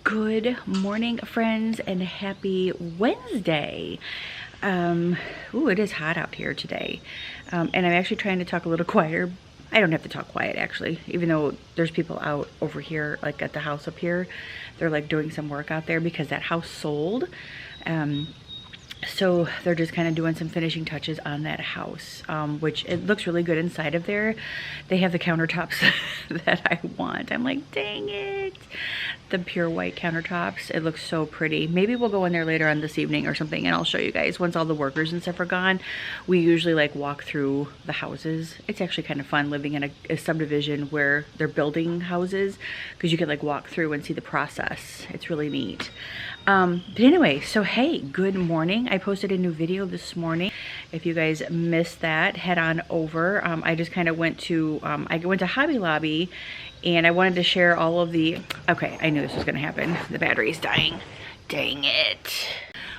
Good morning, friends, and happy Wednesday. Ooh, it is hot out here today. And I'm actually trying to talk a little quieter. I don't have to talk quiet, actually, even though there's people out over here, like at the house up here. They're like doing some work out there because that house sold. So they're just kind of doing some finishing touches on that house, which it looks really good inside of there. They have the countertops that I want. I'm like, dang it. The pure white countertops. It looks so pretty. Maybe we'll go in there later on this evening or something and I'll show you guys once all the workers and stuff are gone. We usually like walk through the houses. It's actually kind of fun living in a subdivision where they're building houses because you can like walk through and see the process. It's really neat. But anyway, so hey, good morning. I posted a new video this morning. If you guys missed that, head on over. I just kind of went to, I went to Hobby Lobby and I wanted to share all of the, okay, I knew this was gonna happen. The battery's dying. Dang it.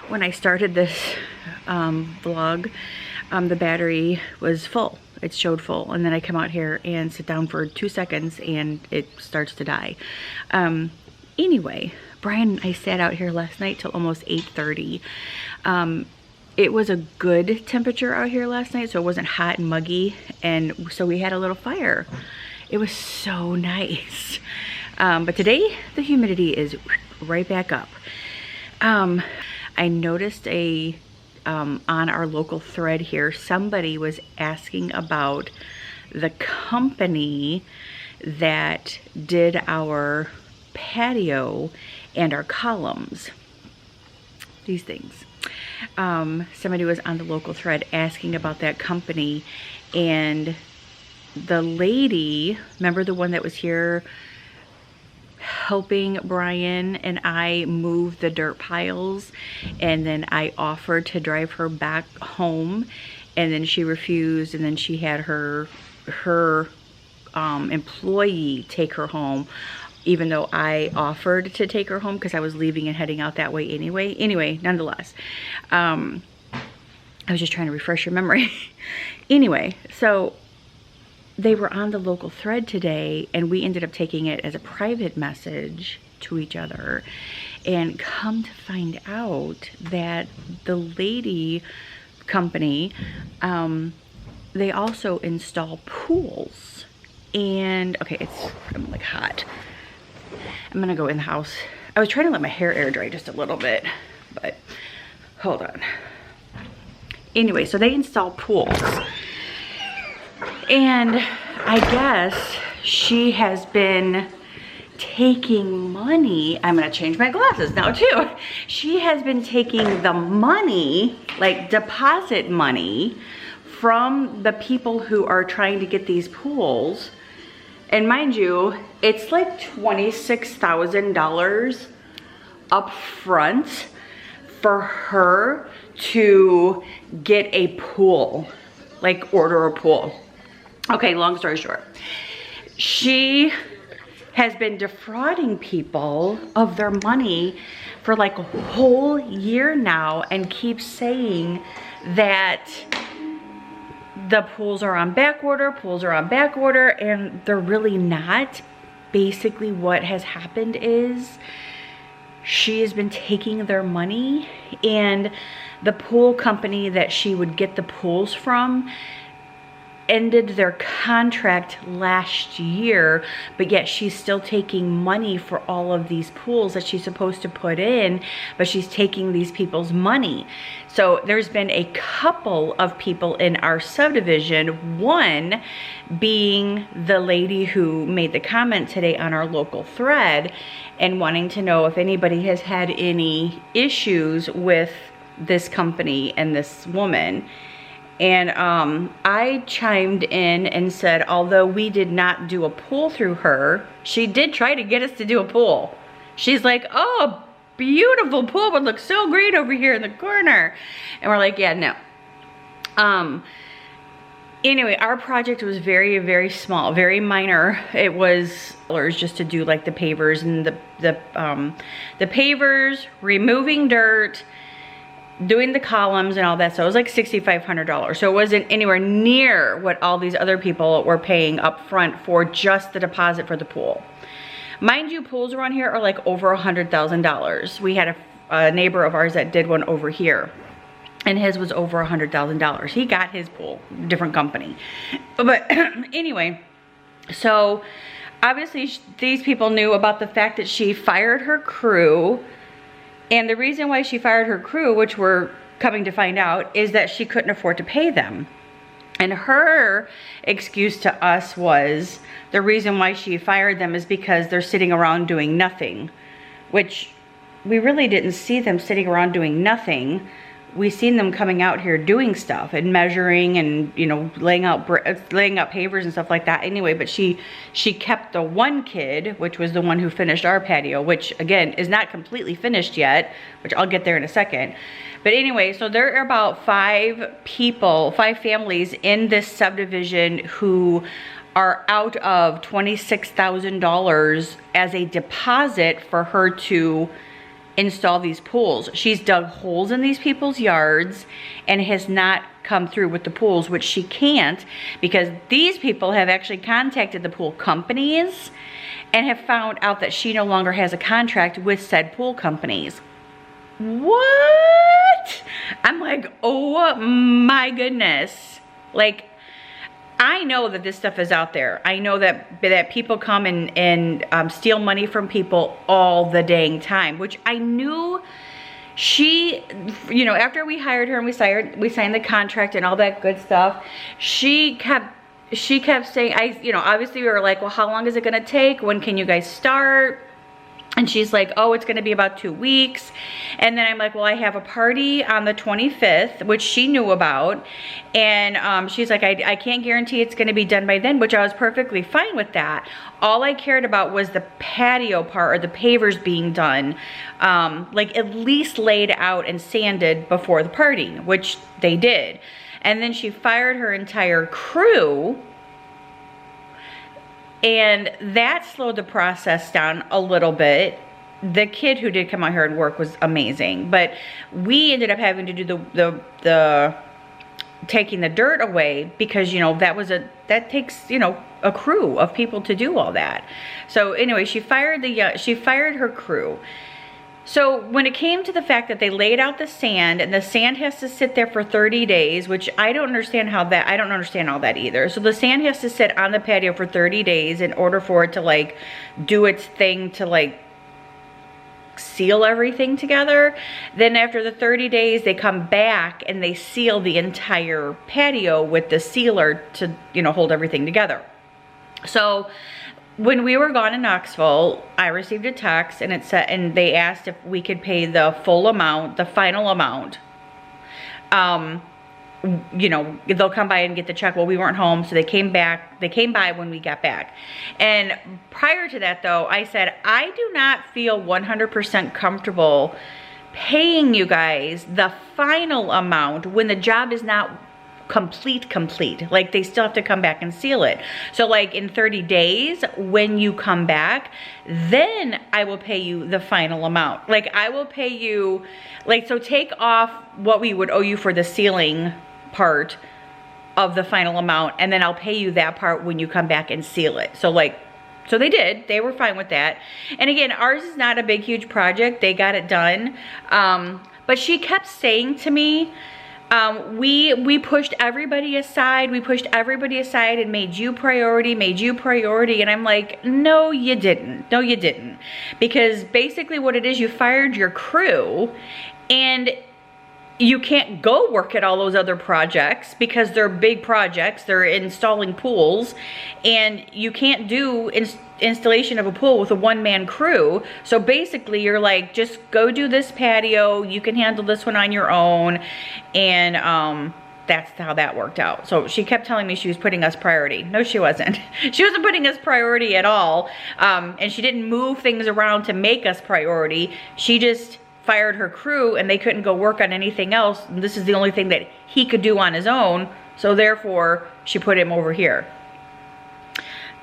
When I started this vlog, the battery was full. It showed full. And then I come out here and sit down for 2 seconds and it starts to die. Anyway, Brian and I sat out here last night till almost 8:30. It was a good temperature out here last night, so it wasn't hot and muggy, and so we had a little fire. It was so nice. But today the humidity is right back up. I noticed on our local thread here, somebody was asking about the company that did our patio and our columns, these things. Somebody was on the local thread asking about that company, and the lady, remember the one that was here helping Brian and I move the dirt piles, and then I offered to drive her back home and then she refused, and then she had her employee take her home, even though I offered to take her home because I was leaving and heading out that way anyway. Anyway, nonetheless, I was just trying to refresh your memory. Anyway, so they were on the local thread today and we ended up taking it as a private message to each other, and come to find out that the lady company, they also install pools. And okay, I'm like hot. I'm gonna go in the house. I was trying to let my hair air dry just a little bit, but hold on. Anyway, so they install pools. And I guess she has been taking money. I'm gonna change my glasses now too. She has been taking the money, like deposit money, from the people who are trying to get these pools. And mind you, it's like $26,000 up front for her to get a pool, like order a pool. Okay, long story short, she has been defrauding people of their money for like a whole year now and keeps saying that the pools are on back order, and they're really not. Basically what has happened is she has been taking their money, and the pool company that she would get the pools from ended their contract last year, but yet she's still taking money for all of these pools that she's supposed to put in, but she's taking these people's money. So there's been a couple of people in our subdivision, one being the lady who made the comment today on our local thread and wanting to know if anybody has had any issues with this company and this woman. And I chimed in and said, although we did not do a pool through her, she did try to get us to do a pool. She's like, oh, beautiful pool would look so great over here in the corner. And we're like, yeah, no. Anyway, our project was very, very small, very minor. It was just to do like the pavers and the pavers, removing dirt, doing the columns and all that. So it was like $6,500. So it wasn't anywhere near what all these other people were paying up front for just the deposit for the pool. Mind you, pools around here are like over $100,000. We had a neighbor of ours that did one over here, and his was over $100,000. He got his pool, different company. But anyway, so obviously these people knew about the fact that she fired her crew. And the reason why she fired her crew, which we're coming to find out, is that she couldn't afford to pay them. And her excuse to us was the reason why she fired them is because they're sitting around doing nothing, which we really didn't see them sitting around doing nothing. We seen them coming out here doing stuff and measuring and, you know, laying out pavers and stuff like that anyway. But she kept the one kid, which was the one who finished our patio, which again is not completely finished yet, which I'll get there in a second. But anyway, so there are about 5 families in this subdivision who are out of $26,000 as a deposit for her to install these pools. She's dug holes in these people's yards and has not come through with the pools, which she can't, because these people have actually contacted the pool companies and have found out that she no longer has a contract with said pool companies. What? I'm like, oh my goodness. Like, I know that this stuff is out there. I know that people come and steal money from people all the dang time, which I knew she, you know, after we hired her and we signed the contract and all that good stuff, she kept saying, you know, obviously we were like, well, how long is it gonna take? When can you guys start? And she's like, oh, it's gonna be about 2 weeks. And then I'm like, well, I have a party on the 25th, which she knew about. And she's like, I can't guarantee it's gonna be done by then, which I was perfectly fine with that. All I cared about was the patio part, or the pavers being done, like at least laid out and sanded before the party, which they did. And then she fired her entire crew, and that slowed the process down a little bit. The kid who did come out here and work was amazing, but we ended up having to do the taking the dirt away, because, you know, that takes, you know, a crew of people to do all that. So anyway, she fired her crew. So when it came to the fact that they laid out the sand, and the sand has to sit there for 30 days, which I don't understand all that either. So the sand has to sit on the patio for 30 days in order for it to like do its thing to like seal everything together. Then after the 30 days, they come back and they seal the entire patio with the sealer to, you know, hold everything together. So when we were gone in Knoxville, I received a text, and it said, and they asked if we could pay the full amount, the final amount. You know, they'll come by and get the check. Well, we weren't home, so they came by when we got back. And prior to that though, I said, I do not feel 100% comfortable paying you guys the final amount when the job is not complete. Like, they still have to come back and seal it. So like in 30 days, when you come back, then I will pay you the final amount. Like, I will pay you, like, so take off what we would owe you for the sealing part of the final amount, and then I'll pay you that part when you come back and seal it. So like, so they did, they were fine with that. And again, ours is not a big, huge project. They got it done. But she kept saying to me, we pushed everybody aside. We pushed everybody aside and made you priority. And I'm like, no, you didn't. No, you didn't. Because basically what it is, you fired your crew, and you can't go work at all those other projects because they're big projects. They're installing pools, and you can't do installation of a pool with a one-man crew. So basically you're like, just go do this patio. You can handle this one on your own. And that's how that worked out. So she kept telling me she was putting us priority. No, she wasn't. She wasn't putting us priority at all. And she didn't move things around to make us priority. She just fired her crew, and they couldn't go work on anything else. And this is the only thing that he could do on his own. So therefore, she put him over here.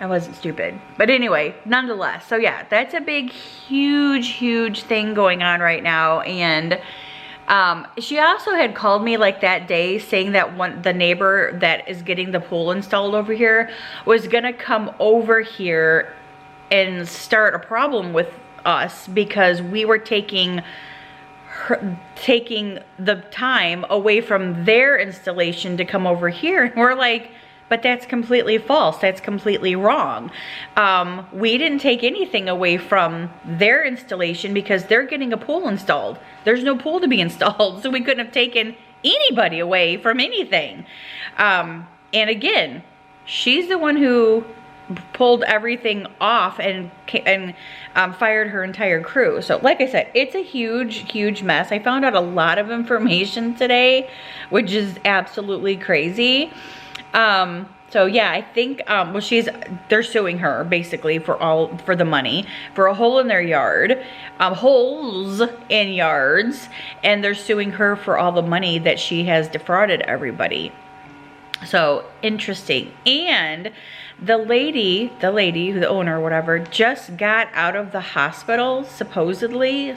I wasn't stupid. But anyway, nonetheless. So yeah, that's a big, huge thing going on right now. And she also had called me like that day saying that the neighbor that is getting the pool installed over here was gonna come over here and start a problem with us because we were taking the time away from their installation to come over here. And we're like, but that's completely false. That's completely wrong. We didn't take anything away from their installation because they're getting a pool installed. There's no pool to be installed, so we couldn't have taken anybody away from anything. And again, she's the one who pulled everything off and fired her entire crew. So like I said, it's a huge mess. I found out a lot of information today, which is absolutely crazy. So yeah, I think, well, they're suing her basically for the money, for a hole in their yard, holes in yards, and they're suing her for all the money that she has defrauded everybody. So interesting. And the lady, the owner or whatever, just got out of the hospital, supposedly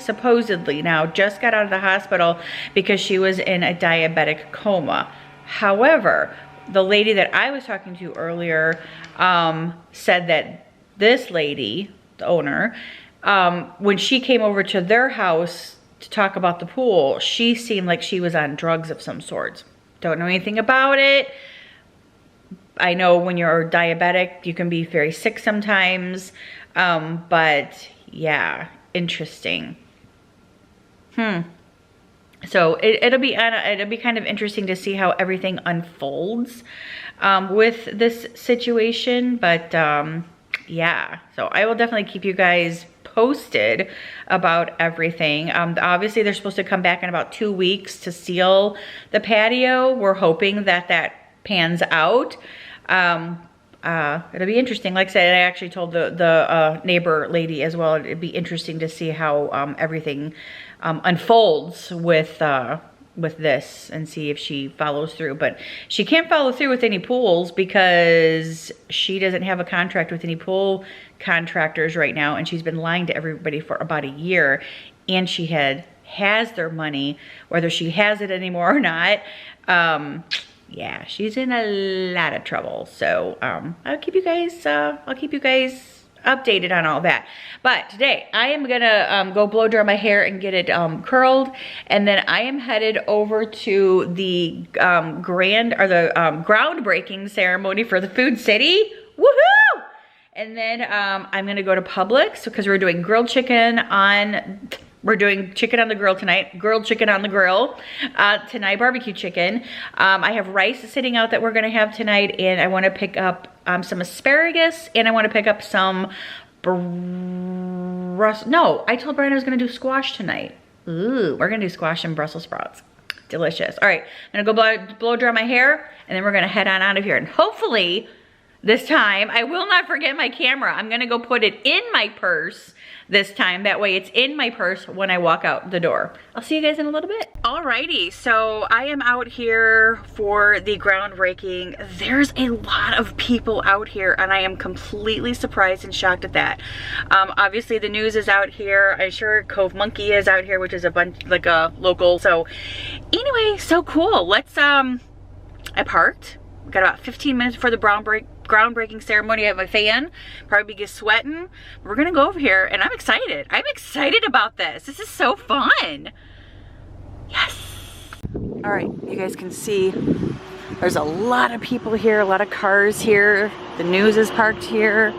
now, just got out of the hospital because she was in a diabetic coma. However, the lady that I was talking to earlier said that this lady, the owner, when she came over to their house to talk about the pool, she seemed like she was on drugs of some sort. Don't know anything about it. I know when you're diabetic, you can be very sick sometimes. But yeah, interesting. So it'll be kind of interesting to see how everything unfolds with this situation. But yeah, so I will definitely keep you guys posted about everything. Obviously, they're supposed to come back in about 2 weeks to seal the patio. We're hoping that pans out. It'll be interesting. Like I said, I actually told the neighbor lady as well, it'd be interesting to see how everything unfolds with this and see if she follows through. But she can't follow through with any pools because she doesn't have a contract with any pool contractors right now, and she's been lying to everybody for about a year, and she has their money, whether she has it anymore or not. Yeah, she's in a lot of trouble. So I'll keep you guys updated on all that. But today I am gonna go blow dry my hair and get it curled, and then I am headed over to the groundbreaking ceremony for the Food City. Woohoo! And then I'm gonna go to Publix because we're doing grilled chicken we're doing chicken on the grill tonight, grilled chicken on the grill. Tonight, barbecue chicken. I have rice sitting out that we're gonna have tonight, and I wanna pick up some asparagus, and I wanna pick up some no, I told Brian I was gonna do squash tonight. Ooh, we're gonna do squash and Brussels sprouts. Delicious. All right, I'm gonna go blow dry my hair, and then we're gonna head on out of here. And hopefully, this time, I will not forget my camera. I'm gonna go put it in my purse this time. That way it's in my purse when I walk out the door. I'll see you guys in a little bit. Alrighty, so I am out here for the groundbreaking. There's a lot of people out here, and I am completely surprised and shocked at that. Obviously the news is out here. I'm sure Cove Monkey is out here, which is a bunch, like a local. So anyway, so cool. Let's, I parked. We got about 15 minutes before the groundbreaking ceremony. I have my fan, probably get sweating. We're gonna go over here, and I'm excited. I'm excited about this. This is so fun. Yes. All right, you guys can see there's a lot of people here, a lot of cars here. The news is parked here.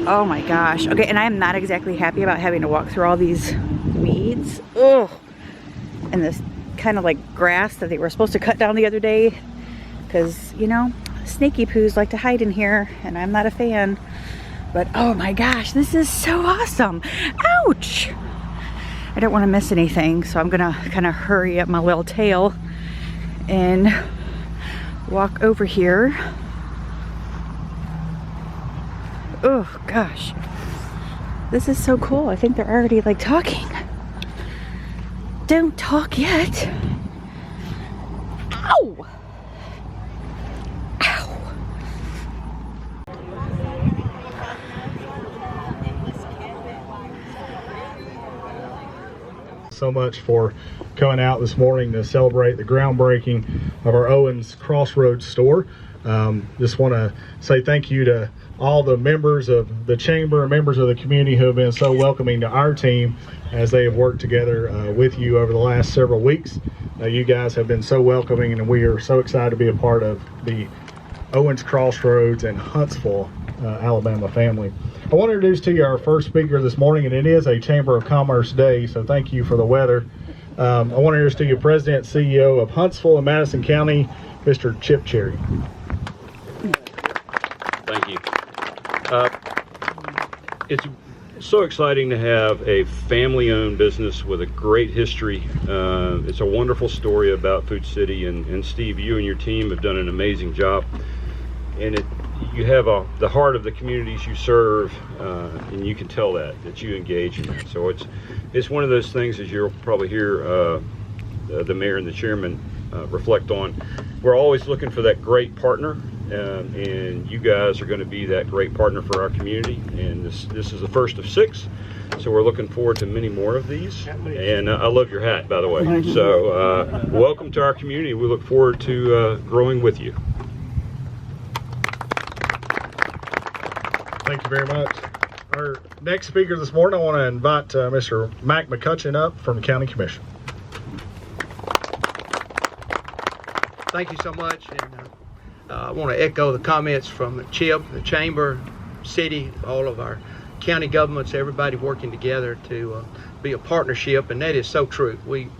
Oh my gosh. Okay, and I'm not exactly happy about having to walk through all these weeds. Ugh. And this kind of like grass that they were supposed to cut down the other day, because, you know, snaky poos like to hide in here, and I'm not a fan. But oh my gosh, this is so awesome. Ouch! I don't want to miss anything, so I'm gonna kind of hurry up my little tail and walk over here. Oh gosh, this is so cool. I think they're already like talking. Don't talk yet. Ow! So much for coming out this morning to celebrate the groundbreaking of our Owens Crossroads store. Just want to say thank you to all the members of the chamber and members of the community who have been so welcoming to our team as they have worked together with you over the last several weeks. You guys have been so welcoming, and we are so excited to be a part of the Owens Crossroads and Huntsville, Alabama family. I want to introduce to you our first speaker this morning, and it is a Chamber of Commerce Day, so thank you for the weather. I want to introduce to you President and CEO of Huntsville and Madison County, Mr. Chip Cherry. Thank you. It's so exciting to have a family-owned business with a great history. It's a wonderful story about Food City, and Steve, you and your team have done an amazing job. And you have the heart of the communities you serve, and you can tell that you engage in that. So it's one of those things, as you'll probably hear the mayor and the chairman reflect on. We're always looking for that great partner, and you guys are going to be that great partner for our community. And this is the first of 6, so we're looking forward to many more of these. And I love your hat, by the way. So welcome to our community. We look forward to growing with you. Thank you very much. Our next speaker this morning, I want to invite Mr. Mac McCutcheon up from the County Commission. Thank you so much, and I want to echo the comments from Chip, the Chamber, City, all of our county governments, everybody working together to be a partnership, and that is so true. We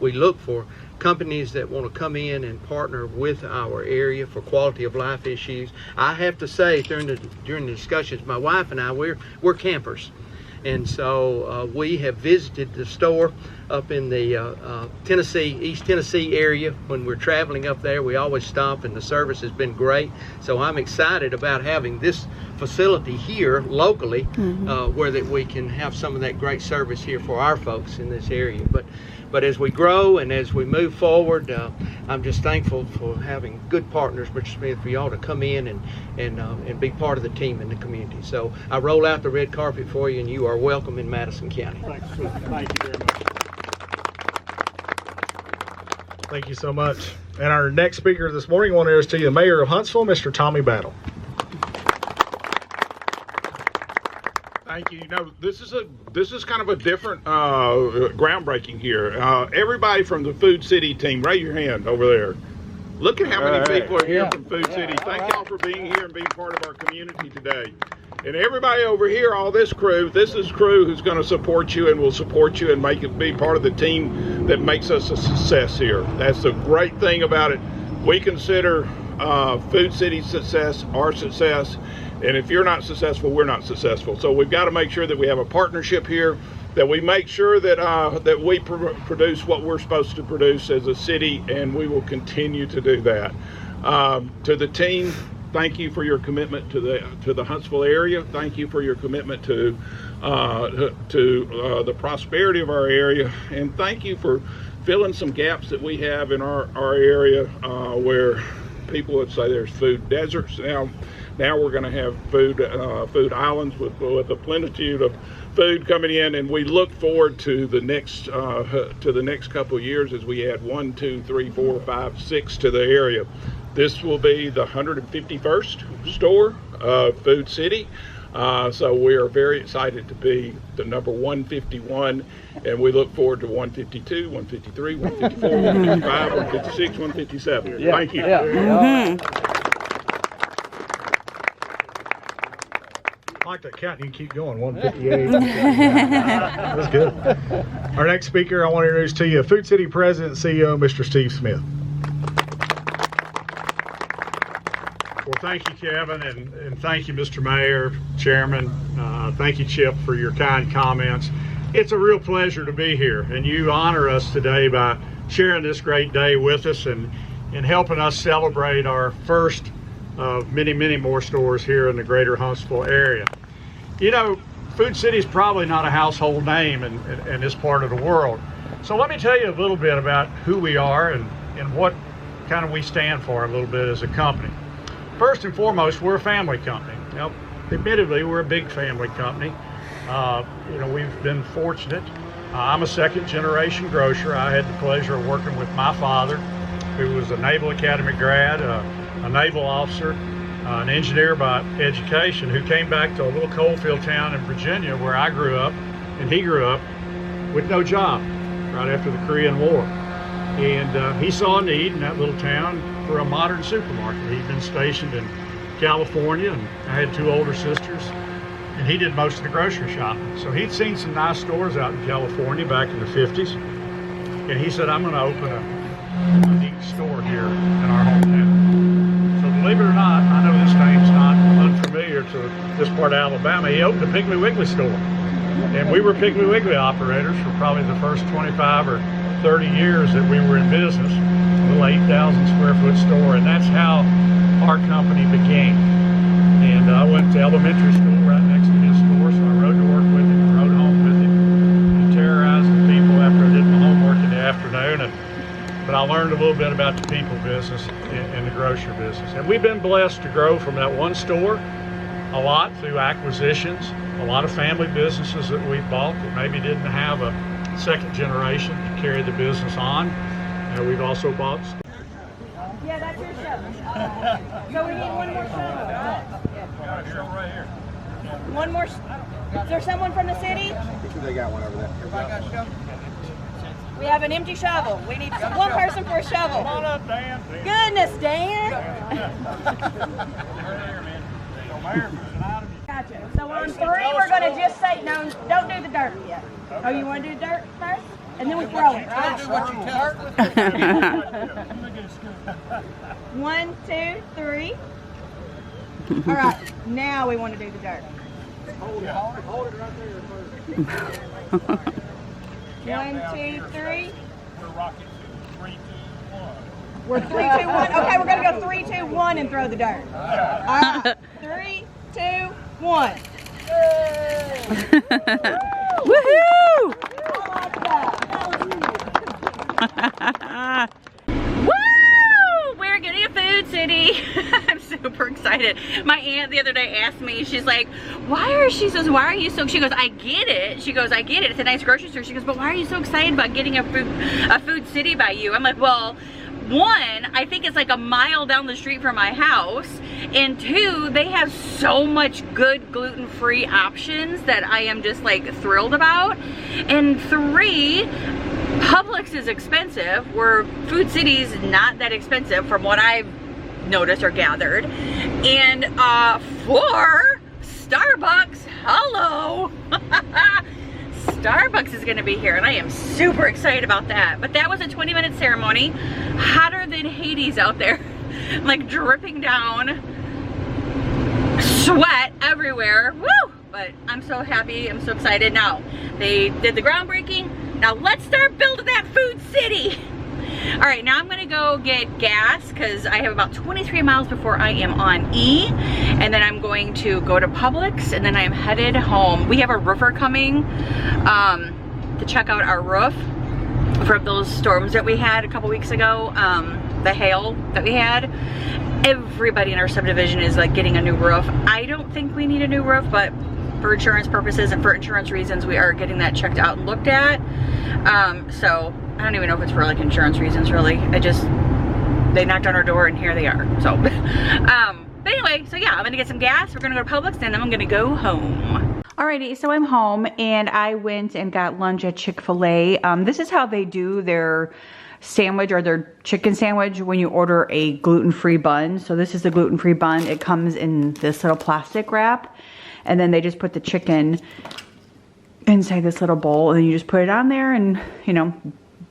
look for companies that want to come in and partner with our area for quality of life issues. I have to say, during the discussions, my wife and I, we're campers. And so we have visited the store up in the East Tennessee area. When we're traveling up there, we always stop, and the service has been great. So I'm excited about having this facility here locally, where that we can have some of that great service here for our folks in this area. But as we grow and as we move forward, I'm just thankful for having good partners, Mr. Smith, for y'all to come in and be part of the team in the community. So I roll out the red carpet for you, and you are welcome in Madison County. Thank you very much. Thank you so much. And our next speaker this morning, I want to introduce to you the Mayor of Huntsville, Mr. Tommy Battle. Thank you. You know, this is kind of a different groundbreaking here. Everybody from the Food City team, raise your hand over there. Look at how many people are here from Food City. Thank y'all for being here and being part of our community today. And everybody over here, all this is crew who's going to support you and will support you and make it be part of the team that makes us a success here. That's the great thing about it. We consider Food City's success our success. And if you're not successful, we're not successful. So we've got to make sure that we have a partnership here, that we make sure that we produce what we're supposed to produce as a city, and we will continue to do that. To the team, thank you for your commitment to the Huntsville area. Thank you for your commitment to the prosperity of our area, and thank you for filling some gaps that we have in our area where people would say there's food deserts. Now we're going to have food islands with a plenitude of food coming in, and we look forward to the next couple of years as we add 1, 2, 3, 4, 5, 6 to the area. This will be the 151st store of Food City. So we are very excited to be the number 151, and we look forward to 152, 153, 154, 155, 156, 157. Yeah. Thank you. Yeah. I like that count. You can keep going. 158. That's good. Our next speaker, I want to introduce to you Food City President and CEO, Mr. Steve Smith. Well, thank you, Kevin, and thank you, Mr. Mayor, Chairman. Thank you, Chip, for your kind comments. It's a real pleasure to be here, and you honor us today by sharing this great day with us and helping us celebrate our first of many, many more stores here in the greater Huntsville area. You know, Food City is probably not a household name in this part of the world. So let me tell you a little bit about who we are and what kind of we stand for a little bit as a company. First and foremost, we're a family company. Now, admittedly, we're a big family company. You know, we've been fortunate. I'm a second generation grocer. I had the pleasure of working with my father, who was a Naval Academy grad, a naval officer, an engineer by education, who came back to a little coalfield town in Virginia where I grew up, and he grew up with no job right after the Korean War. And he saw a need in that little town for a modern supermarket. He'd been stationed in California, and I had 2 older sisters, and he did most of the grocery shopping. So he'd seen some nice stores out in California back in the 50s, and he said, I'm going to open a unique store here in our hometown. So believe it or not, I know this name's not unfamiliar to this part of Alabama. He opened a Piggly Wiggly store, and we were Piggly Wiggly operators for probably the first 25 or 30 years that we were in business. A little 8,000 square foot store, and that's how our company began. And I went to elementary school right next to his store, so I rode to work with him, rode home with him, and terrorized the people after I did my homework in the afternoon. But I learned a little bit about the people business and the grocery business. And we've been blessed to grow from that one store a lot through acquisitions, a lot of family businesses that we've bought that maybe didn't have a second generation to carry the business on. We've also bought. Yeah, that's your shovel. So we need one more shovel, right? One more. Is there someone from the city? They got one over there. Everybody got a shovel? We have an empty shovel. We need one person for a shovel. Come on up, Dan. Goodness, Dan. Gotcha. So on 3, we're going to just say, no, don't do the dirt yet. Oh, you want to do dirt first? And then we throw it, right? Do what you tell. 1, 2, 3. All right, now we want to do the dirt. Hold it right there first. 1, 2, 3. We're rocking 3, 2, 1. We're 3, 2, 1. Okay, we're gonna go 3, 2, 1 and throw the dirt. All right. 3, 2, 1. Woohoo! Woo! We're getting a food city. I'm super excited. My aunt the other day asked me, she's like, why are you so, she goes, I get it. She goes, I get it. It's a nice grocery store. She goes, but why are you so excited about getting a food city by you? I'm like, well, 1, I think it's like a mile down the street from my house, and 2, they have so much good gluten-free options that I am just like thrilled about, and 3, Publix is expensive, where Food City's not that expensive from what I've noticed or gathered, and 4, Starbucks, hello. Starbucks is gonna be here, and I am super excited about that. But that was a 20-minute ceremony, hotter than Hades out there, like dripping down, sweat everywhere. Woo! But I'm so happy, I'm so excited. Now, they did the groundbreaking. Now let's start building that food city. All right, now I'm gonna go get gas because I have about 23 miles before I am on E, and then I'm going to go to Publix, and then I'm headed home. We have a roofer coming to check out our roof from those storms that we had a couple weeks ago, the hail that we had. Everybody in our subdivision is like getting a new roof. I don't think we need a new roof, but for insurance purposes and for insurance reasons, we are getting that checked out and looked at. So I don't even know if it's for like insurance reasons, really. They knocked on our door and here they are. So, but anyway, so yeah, I'm gonna get some gas. We're gonna go to Publix, and then I'm gonna go home. Alrighty, so I'm home, and I went and got lunch at Chick-fil-A. This is how they do their sandwich, or their chicken sandwich, when you order a gluten-free bun. So this is the gluten-free bun. It comes in this little plastic wrap, and then they just put the chicken inside this little bowl, and then you just put it on there and, you know,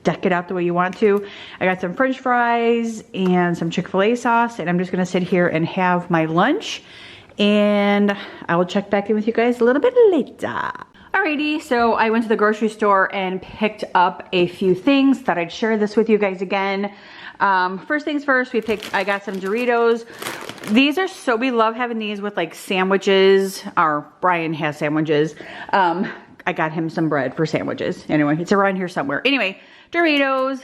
deck it out the way you want to. I got some French fries and some Chick-fil-A sauce, and I'm just gonna sit here and have my lunch, and I will check back in with you guys a little bit later. Alrighty, so I went to the grocery store and picked up a few things. Thought I'd share this with you guys again. First things first, I got some Doritos. These are we love having these with like sandwiches, or Brian has sandwiches. I got him some bread for sandwiches. Anyway, it's around here somewhere. Anyway, Doritos.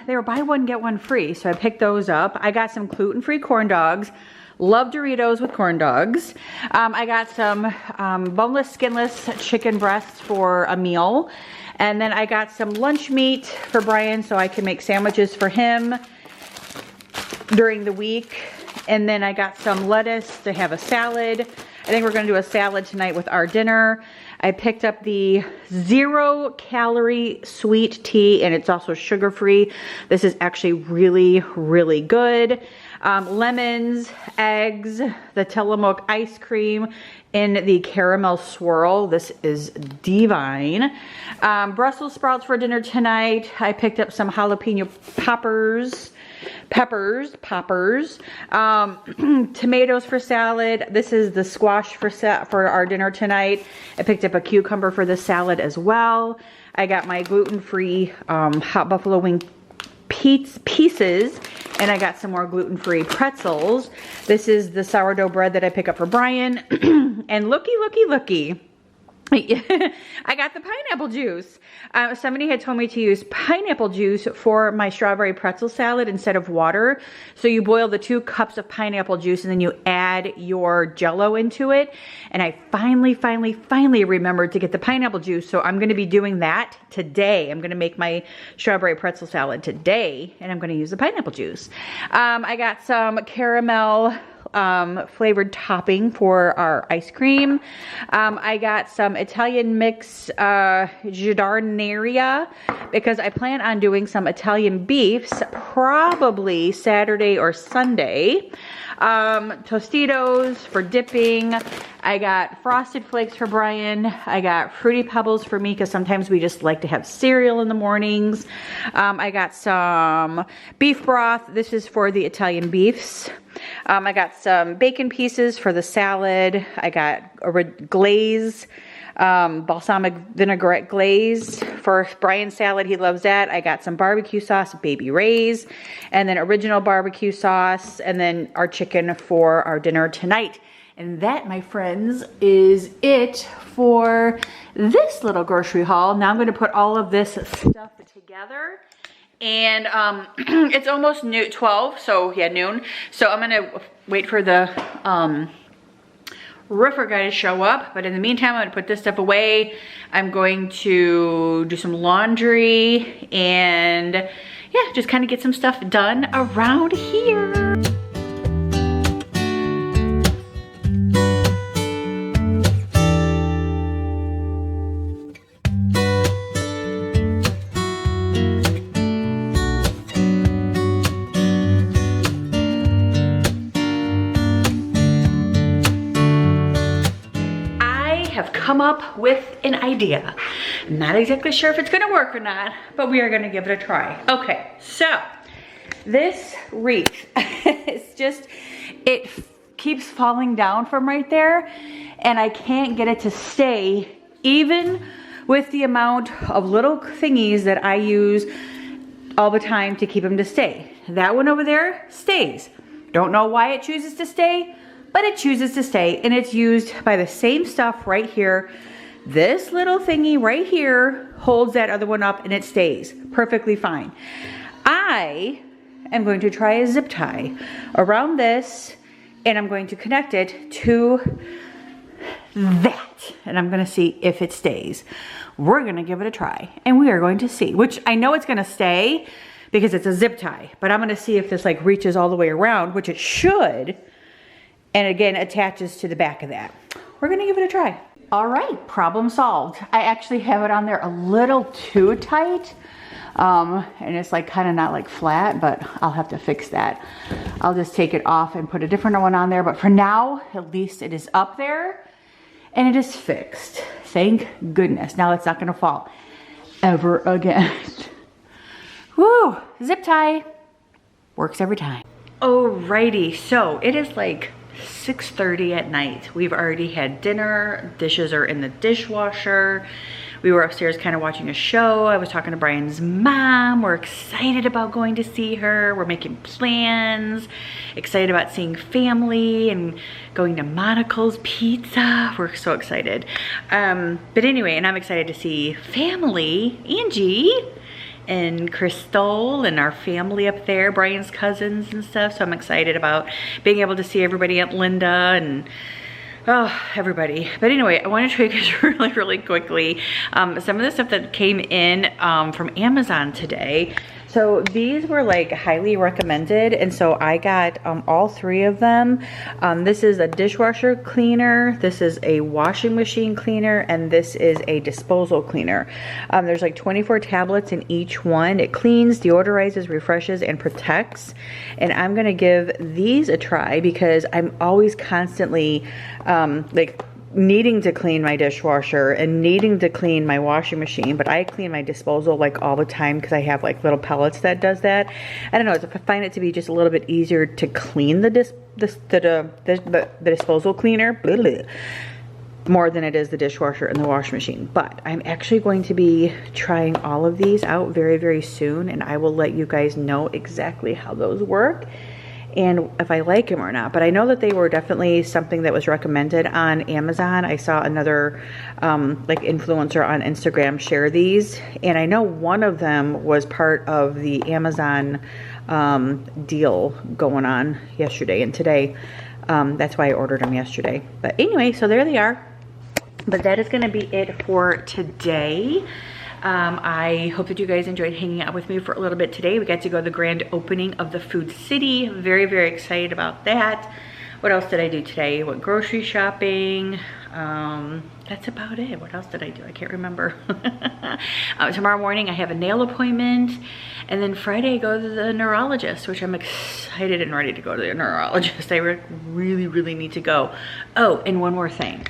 They were buy one, get one free. So I picked those up. I got some gluten-free corn dogs. Love Doritos with corn dogs. I got some boneless, skinless chicken breasts for a meal. And then I got some lunch meat for Brian so I can make sandwiches for him during the week. And then I got some lettuce to have a salad. I think we're gonna do a salad tonight with our dinner. I picked up the 0-calorie sweet tea, and it's also sugar-free. This is actually really, really good. Lemons, eggs, the Tillamook ice cream in the caramel swirl. This is divine. Brussels sprouts for dinner tonight. I picked up some jalapeno poppers. Tomatoes for salad. This is the squash for our dinner tonight. I picked up a cucumber for the salad as well. I got my gluten-free hot buffalo wing pieces, and I got some more gluten-free pretzels. This is the sourdough bread that I pick up for Brian. And looky. I got the pineapple juice. Somebody had told me to use pineapple juice for my strawberry pretzel salad instead of water. So you boil the 2 cups of pineapple juice and then you add your Jell-O into it. And I finally remembered to get the pineapple juice. So I'm going to be doing that today. I'm going to make my strawberry pretzel salad today, and I'm going to use the pineapple juice. I got some caramel flavored topping for our ice cream. I got some Italian mix giardineria because I plan on doing some Italian beefs probably Saturday or Sunday. Tostitos for dipping. I got Frosted Flakes for Brian. I got Fruity Pebbles for me because sometimes we just like to have cereal in the mornings. I got some beef broth. This is for the Italian beefs. I got some bacon pieces for the salad. I got a glaze, balsamic vinaigrette glaze for Brian's salad. He loves that. I got some barbecue sauce, Baby Ray's, and then original barbecue sauce, and then our chicken for our dinner tonight. And that, my friends, is it for this little grocery haul. Now I'm going to put all of this stuff together. And it's almost 12, so yeah, noon. So I'm gonna wait for the roofer guy to show up. But in the meantime, I'm gonna put this stuff away. I'm going to do some laundry and yeah, just kind of get some stuff done around here. Come up with an idea. Not exactly sure if it's gonna work or not, but we are gonna give it a try. Okay, so this wreath, it keeps falling down from right there, and I can't get it to stay, even with the amount of little thingies that I use all the time to keep them to stay. That one over there stays. Don't know why it chooses to stay, but it chooses to stay, and it's used by the same stuff right here. This little thingy right here holds that other one up, and it stays perfectly fine. I am going to try a zip tie around this, and I'm going to connect it to that, and I'm gonna see if it stays. We're gonna give it a try, and we are going to see, which I know it's gonna stay because it's a zip tie, but I'm gonna see if this like reaches all the way around, which it should. And again, attaches to the back of that. We're gonna give it a try. All right, problem solved. I actually have it on there a little too tight. And it's like kind of not like flat, but I'll have to fix that. I'll just take it off and put a different one on there. But for now, at least it is up there and it is fixed. Thank goodness. Now it's not gonna fall ever again. Woo, zip tie. Works every time. Alrighty, so it is like 6:30 at night. We've already had dinner. Dishes are in the dishwasher. We were upstairs kind of watching a show. I was talking to Brian's mom. We're excited about going to see her. We're making plans. Excited about seeing family and going to Monocle's Pizza. We're so excited. But anyway, and I'm excited to see family, Angie and Crystal and our family up there, Brian's cousins and stuff. So I'm excited about being able to see everybody, Aunt Linda and everybody. But anyway, I want to show you guys really quickly some of the stuff that came in from Amazon today. So these were like highly recommended, and so I got all 3 of them. This is a dishwasher cleaner, this is a washing machine cleaner, and this is a disposal cleaner. There's like 24 tablets in each one. It cleans, deodorizes, refreshes, and protects. And I'm gonna give these a try because I'm always constantly like needing to clean my dishwasher and needing to clean my washing machine, but I clean my disposal like all the time because I have like little pellets that does that. I don't know, I find it to be just a little bit easier to clean the disposal cleaner blah, blah, more than it is the dishwasher and the washing machine. But I'm actually going to be trying all of these out very, very soon, and I will let you guys know exactly how those work and if I like them or not. But I know that they were definitely something that was recommended on Amazon. I saw another like influencer on Instagram share these, and I know one of them was part of the Amazon deal going on yesterday and today. That's why I ordered them yesterday. But anyway, so there they are. But that is going to be it for today. I hope that you guys enjoyed hanging out with me for a little bit today. We got to go to the grand opening of the Food City. Very, very excited about that. What else did I do today? Went grocery shopping. That's about it. What else did I do? I can't remember. Tomorrow morning I have a nail appointment. And then Friday I go to the neurologist, which I'm excited and ready to go to the neurologist. I really, really need to go. Oh, and one more thing.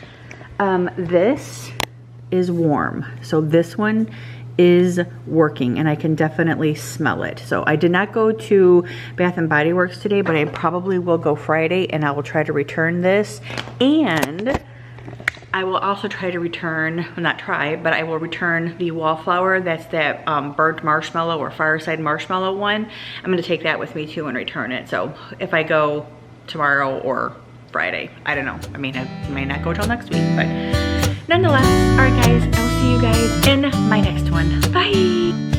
This is warm, so this one is working and I can definitely smell it. So I did not go to Bath and Body Works today, but I probably will go Friday, and I will try to return this. And I will also try to return, well, not try, but I will return the wallflower. That's that burnt marshmallow or fireside marshmallow one. I'm gonna take that with me too and return it. So if I go tomorrow or Friday, I don't know. I mean, I may not go till next week, but nonetheless, all right guys, I will see you guys in my next one. Bye.